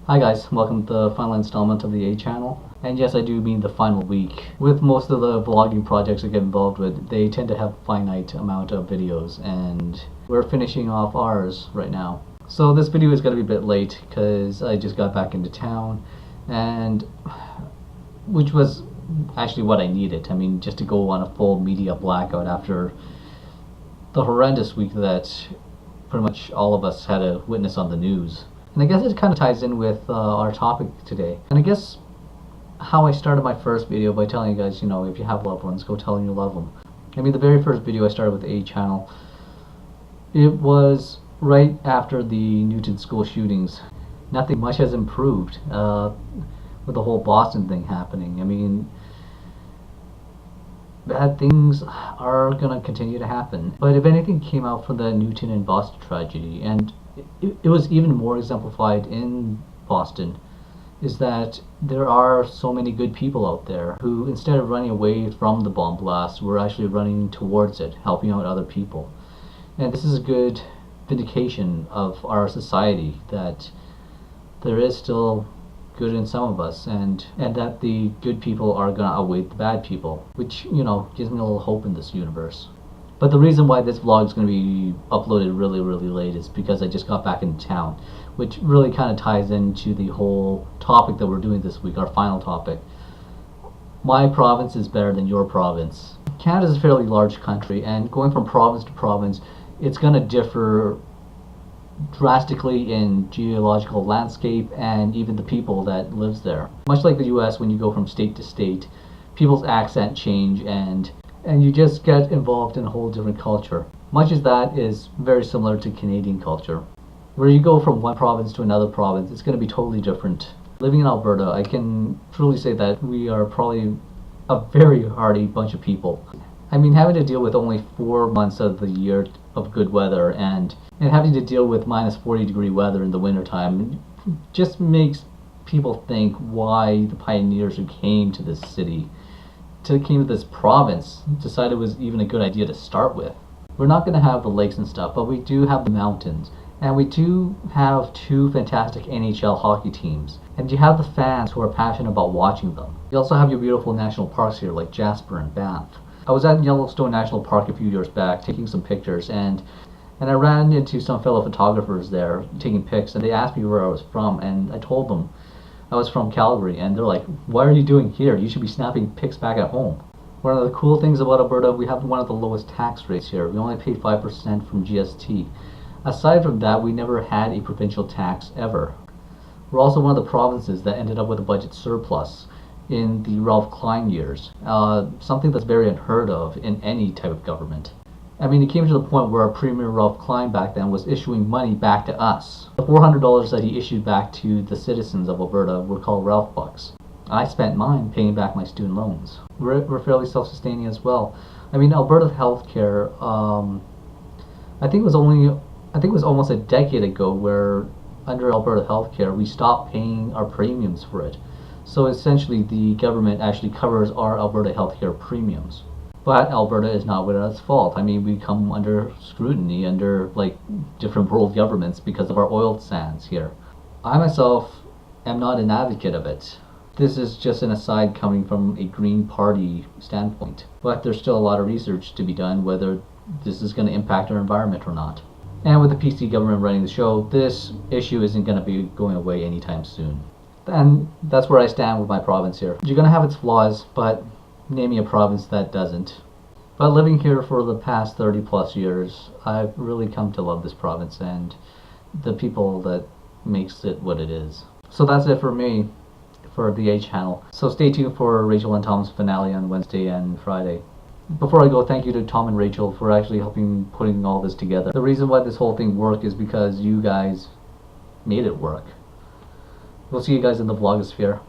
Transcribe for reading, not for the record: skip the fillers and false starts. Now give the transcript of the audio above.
Hi guys, welcome to the final installment of the A channel. And yes, I do mean the final week. With most of the vlogging projects I get involved with, they tend to have a finite amount of videos, and we're finishing off ours right now. So this video is going to be a bit late because I just got back into town, and which was actually what I needed. I mean, just to go on a full media blackout after the horrendous week that pretty much all of us had to witness on the news. And I guess it kind of ties in with our topic today. And I guess how I started my first video by telling you guys, if you have loved ones, go tell them you love them. I mean, the very first video I started with the A channel, it was right after the Newton school shootings. Nothing much has improved with the whole Boston thing happening. I mean, bad things are going to continue to happen. But if anything came out from the Newton and Boston tragedy, and it was even more exemplified in Boston, is that there are so many good people out there who, instead of running away from the bomb blast, were actually running towards it, helping out other people. And this is a good vindication of our society, that there is still good in some of us, and that the good people are going to outweigh the bad people, which, gives me a little hope in this universe. But the reason why this vlog is going to be uploaded really late is because I just got back into town, which really kind of ties into the whole topic that we're doing this week, our final topic. My province is better than your province. Canada is a fairly large country, and going from province to province, it's going to differ drastically in geological landscape and even the people that lives there. Much like the US, when you go from state to state, people's accent change, and you just get involved in a whole different culture. Much as that is very similar to Canadian culture. Where you go from one province to another province, it's going to be totally different. Living in Alberta, I can truly say that we are probably a very hardy bunch of people. I mean, having to deal with only 4 months of the year of good weather, and having to deal with minus 40-degree weather in the wintertime just makes people think why the pioneers who came to this city, came to this province, decided it was even a good idea to start with. We're not going to have the lakes and stuff, but we do have the mountains, and we do have 2 fantastic NHL hockey teams, and you have the fans who are passionate about watching them. You also have your beautiful national parks here like Jasper and Banff. I was at Yellowstone National Park a few years back taking some pictures, and I ran into some fellow photographers there taking pics, and they asked me where I was from, and I told them I was from Calgary, and they're like, "What are you doing here? You should be snapping pics back at home." One of the cool things about Alberta, we have one of the lowest tax rates here. We only pay 5% from GST. Aside from that, we never had a provincial tax ever. We're also one of the provinces that ended up with a budget surplus in the Ralph Klein years, something that's very unheard of in any type of government. I mean, it came to the point where our Premier Ralph Klein back then was issuing money back to us. The $400 that he issued back to the citizens of Alberta were called Ralph Bucks. I spent mine paying back my student loans. We're fairly self-sustaining as well. I mean, Alberta healthcare, I think it was almost a decade ago where under Alberta healthcare we stopped paying our premiums for it. So essentially the government actually covers our Alberta healthcare premiums. But Alberta is not without its fault. I mean, we come under scrutiny under like different world governments because of our oil sands here. I myself am not an advocate of it. This is just an aside coming from a Green Party standpoint. But there's still a lot of research to be done whether this is going to impact our environment or not. And with the PC government running the show, this issue isn't going to be going away anytime soon. And that's where I stand with my province here. You're going to have its flaws, but name me a province that doesn't. But living here for the past 30 plus years, I've really come to love this province and the people that makes it what it is. So that's it for me for the A channel. So stay tuned for Rachel and Tom's finale on Wednesday and Friday. Before I go, thank you to Tom and Rachel for actually helping putting all this together. The reason why this whole thing worked is because you guys made it work. We'll see you guys in the vlogosphere.